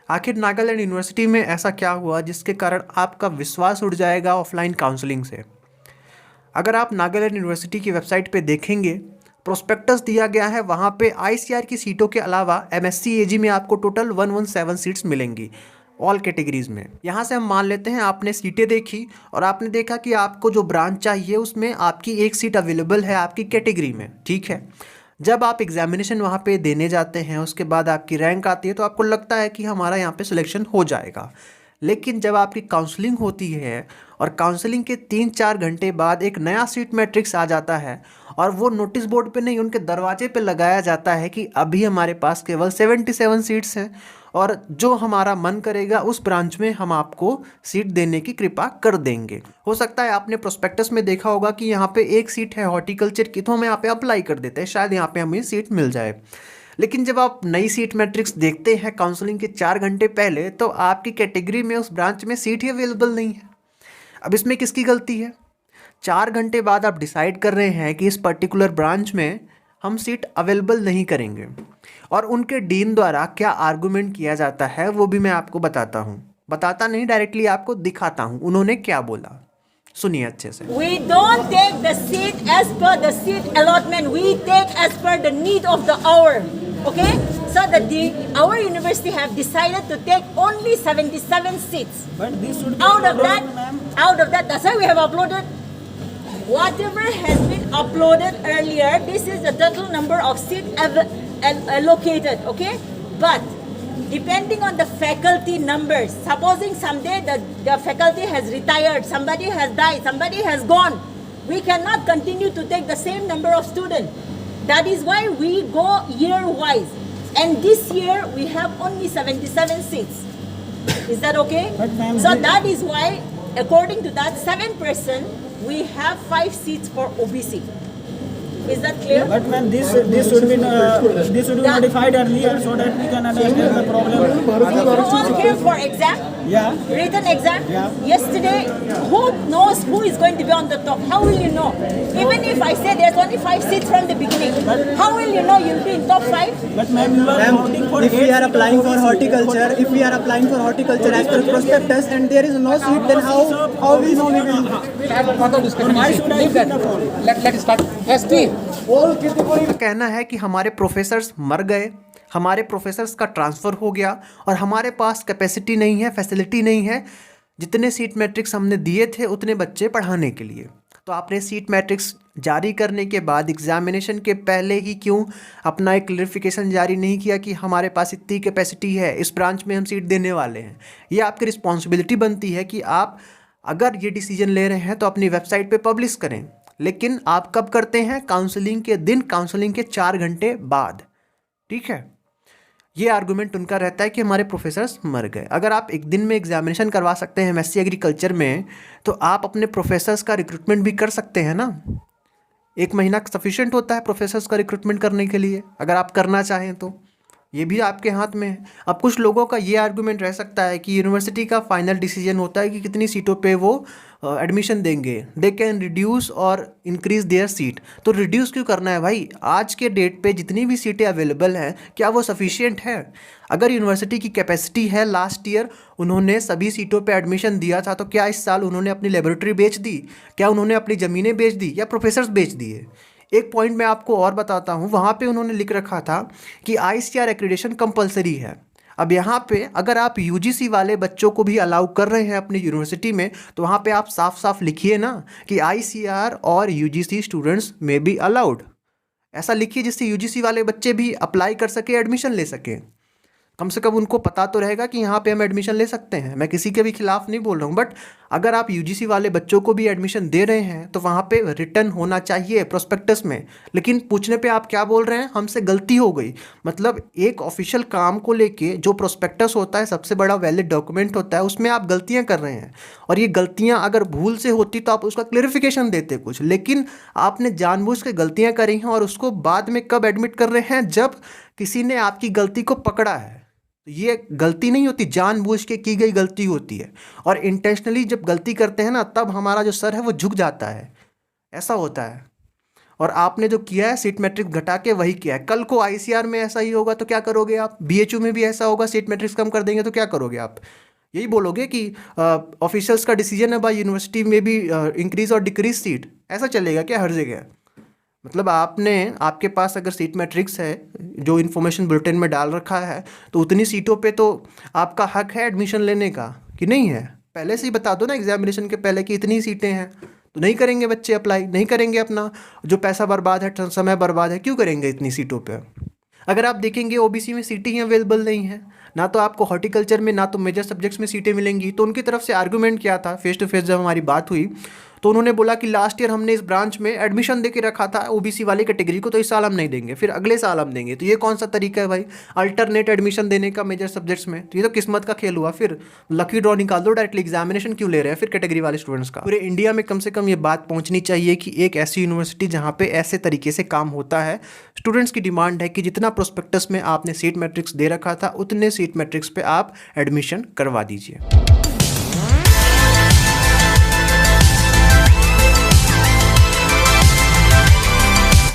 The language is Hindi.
आखिर नागालैंड यूनिवर्सिटी में ऐसा क्या हुआ जिसके कारण आपका विश्वास उड़ जाएगा ऑफलाइन काउंसलिंग से। अगर आप नागालैंड यूनिवर्सिटी की वेबसाइट पे देखेंगे, प्रोस्पेक्टस दिया गया है, वहाँ पे आईसीआर की सीटों के अलावा एमएससी एजी में आपको टोटल 117 सीट्स मिलेंगी ऑल कैटेगरीज में। यहाँ से हम मान लेते हैं आपने सीटें देखी और आपने देखा कि आपको जो ब्रांच चाहिए उसमें आपकी एक सीट अवेलेबल है आपकी कैटेगरी में, ठीक है। जब आप एग्जामिनेशन वहाँ पे देने जाते हैं, उसके बाद आपकी रैंक आती है, तो आपको लगता है कि हमारा यहाँ पे सिलेक्शन हो जाएगा। लेकिन जब आपकी काउंसलिंग होती है और काउंसलिंग के 3-4 घंटे बाद एक नया सीट मैट्रिक्स आ जाता है और वो नोटिस बोर्ड पे नहीं, उनके दरवाजे पे लगाया जाता है कि अभी हमारे पास केवल 77 सीट्स हैं और जो हमारा मन करेगा उस ब्रांच में हम आपको सीट देने की कृपा कर देंगे। हो सकता है आपने प्रोस्पेक्टस में देखा होगा कि यहाँ पे एक सीट है हॉर्टिकल्चर की, तो हम यहाँ पे अप्लाई कर देते हैं, शायद यहाँ पे हमें सीट मिल जाए। लेकिन जब आप नई सीट मैट्रिक्स देखते हैं काउंसलिंग के 4 घंटे पहले, तो आपकी कैटेगरी में उस ब्रांच में सीट ही अवेलेबल नहीं है। अब इसमें किसकी गलती है? 4 घंटे बाद आप डिसाइड कर रहे हैं कि इस पर्टिकुलर ब्रांच में हम सीट अवेलेबल नहीं करेंगे, और उनके डीन द्वारा क्या आर्गुमेंट किया जाता है वो भी मैं आपको बताता हूँ। बताता नहीं, डायरेक्टली आपको दिखाता हूँ उन्होंने क्या बोला। सुनिए अच्छे से। We don't take the seat as per the seat allotment. We take as per the need of the hour. Okay? So our university have decided to take only 77 seats. But this should be out of uploaded, ma'am. that's why we have uploaded. Whatever has been uploaded earlier, this is the total number of seats allocated. Okay? But depending on the faculty numbers, supposing someday the faculty has retired, somebody has died, somebody has gone, we cannot continue to take the same number of students. That is why we go year wise, and this year we have only 77 seats. Is that okay? So that is why, according to that 7%, we have 5 seats for OBC. Is that clear? But ma'am, this should be notified earlier so that we can understand the problem. You all came for exam? Yeah. Written exam? Yeah. Yesterday, who knows who is going to be on the top? How will you know? Even if I say there's only 5 seats from the beginning, how will you know you'll be in top 5? But ma'am, you are voting for if we are applying for horticulture, as per prospectus and there is no seat, then how we know we will? We'll have a further discussion. Why should I Leave fill that. the form? Let's start. ST. का कहना है कि हमारे प्रोफेसर्स मर गए, हमारे प्रोफेसर्स का ट्रांसफ़र हो गया और हमारे पास कैपेसिटी नहीं है, फैसिलिटी नहीं है, जितने सीट मैट्रिक्स हमने दिए थे उतने बच्चे पढ़ाने के लिए। तो आपने सीट मैट्रिक्स जारी करने के बाद एग्जामिनेशन के पहले ही क्यों अपना एक क्लैरिफिकेशन जारी नहीं किया कि हमारे पास इतनी कैपेसिटी है, इस ब्रांच में हम सीट देने वाले हैं। ये आपकी रिस्पॉन्सिबिलिटी बनती है कि आप अगर ये डिसीजन ले रहे हैं तो अपनी वेबसाइट पे पब्लिश करें। लेकिन आप कब करते हैं? काउंसलिंग के दिन, काउंसलिंग के 4 घंटे बाद, ठीक है। ये आर्गुमेंट उनका रहता है कि हमारे प्रोफेसर्स मर गए। अगर आप एक दिन में एग्जामिनेशन करवा सकते हैं एमएससी एग्रीकल्चर में, तो आप अपने प्रोफेसर्स का रिक्रूटमेंट भी कर सकते हैं ना। 1 महीना सफिशिएंट होता है प्रोफेसर्स का रिक्रूटमेंट करने के लिए, अगर आप करना चाहें तो। ये भी आपके हाथ में है। अब कुछ लोगों का ये आर्गुमेंट रह सकता है कि यूनिवर्सिटी का फाइनल डिसीजन होता है कि कितनी सीटों पे वो एडमिशन देंगे, दे कैन रिड्यूस और इंक्रीज देयर सीट। तो रिड्यूस क्यों करना है भाई? आज के डेट पे जितनी भी सीटें अवेलेबल हैं, क्या वो सफिशिएंट है? अगर यूनिवर्सिटी की कैपेसिटी है, लास्ट ईयर उन्होंने सभी सीटों पे एडमिशन दिया था, तो क्या इस साल उन्होंने अपनी लेबोरेटरी बेच दी? क्या उन्होंने अपनी ज़मीनें बेच दी या प्रोफेसर्स बेच दिए? एक पॉइंट मैं आपको और बताता हूँ, वहाँ पे उन्होंने लिख रखा था कि आईसीआर एक्रेडिटेशन कंपलसरी है। अब यहाँ पे अगर आप यूजीसी वाले बच्चों को भी अलाउ कर रहे हैं अपनी यूनिवर्सिटी में, तो वहाँ पे आप साफ साफ लिखिए ना कि आईसीआर और यूजीसी स्टूडेंट्स में बी अलाउड। ऐसा लिखिए जिससे यूजीसी वाले बच्चे भी अप्लाई कर सके, एडमिशन ले सकें। कम से कम उनको पता तो रहेगा कि यहाँ पे हम एडमिशन ले सकते हैं। मैं किसी के भी खिलाफ नहीं बोल रहा हूँ, बट अगर आप यूजीसी वाले बच्चों को भी एडमिशन दे रहे हैं तो वहाँ पे रिटर्न होना चाहिए प्रोस्पेक्टस में। लेकिन पूछने पे आप क्या बोल रहे हैं? हमसे गलती हो गई। मतलब एक ऑफिशियल काम को लेके जो प्रोस्पेक्टस होता है, सबसे बड़ा वैलिड डॉक्यूमेंट होता है, उसमें आप गलतियाँ कर रहे हैं। और ये गलतियाँ अगर भूल से होती तो आप उसका क्लेरिफिकेशन देते कुछ, लेकिन आपने जानबूझ के गलतियाँ करी हैं और उसको बाद में कब एडमिट कर रहे हैं? जब किसी ने आपकी गलती को पकड़ा है। ये गलती नहीं होती, जानबूझ के की गई गलती होती है। और इंटेंशनली जब गलती करते हैं ना, तब हमारा जो सर है वो झुक जाता है, ऐसा होता है। और आपने जो किया है सीट मैट्रिक्स घटा के वही किया है। कल को ICR में ऐसा ही होगा तो क्या करोगे आप? BHU में भी ऐसा होगा, सीट मैट्रिक्स कम कर देंगे तो क्या करोगे आप? यही बोलोगे कि ऑफिशियल्स का डिसीजन है, बाय यूनिवर्सिटी में भी इंक्रीज और डिक्रीज सीट, ऐसा चलेगा क्या हर जगह? मतलब आपके पास अगर सीट मैट्रिक्स है जो इन्फॉर्मेशन बुलेटिन में डाल रखा है तो उतनी सीटों पे तो आपका हक है एडमिशन लेने का, कि नहीं है? पहले से ही बता दो ना एग्जामिनेशन के पहले कि इतनी सीटें हैं, तो नहीं करेंगे बच्चे अप्लाई, नहीं करेंगे, अपना जो पैसा बर्बाद है, समय बर्बाद है, क्यों करेंगे इतनी सीटों पे? अगर आप देखेंगे OBC में सीटें ही अवेलेबल नहीं है, ना तो आपको हॉर्टिकल्चर में ना तो मेजर सब्जेक्ट्स में सीटें मिलेंगी। तो उनकी तरफ से आर्गूमेंट क्या था? फेस टू फेस जब हमारी बात हुई तो उन्होंने बोला कि लास्ट ईयर हमने इस ब्रांच में एडमिशन दे के रखा था OBC वाली कैटेगरी को, तो इस साल हम नहीं देंगे, फिर अगले साल हम देंगे। तो ये कौन सा तरीका है भाई अल्टरनेट एडमिशन देने का मेजर सब्जेक्ट्स में? तो ये तो किस्मत का खेल हुआ। फिर लकी ड्रॉ निकाल दो, डायरेक्टली एग्जामिनेशन क्यों ले रहे हैं फिर कैटेगरी वाले स्टूडेंट्स का? पूरे इंडिया में कम से कम ये बात पहुंचनी चाहिए कि एक ऐसी यूनिवर्सिटी जहाँ पे ऐसे तरीके से काम होता है, स्टूडेंट्स की डिमांड है कि जितना प्रोस्पेक्टस में आपने सीट मैट्रिक्स दे रखा था उतने सीट मैट्रिक्स पे आप एडमिशन करवा दीजिए।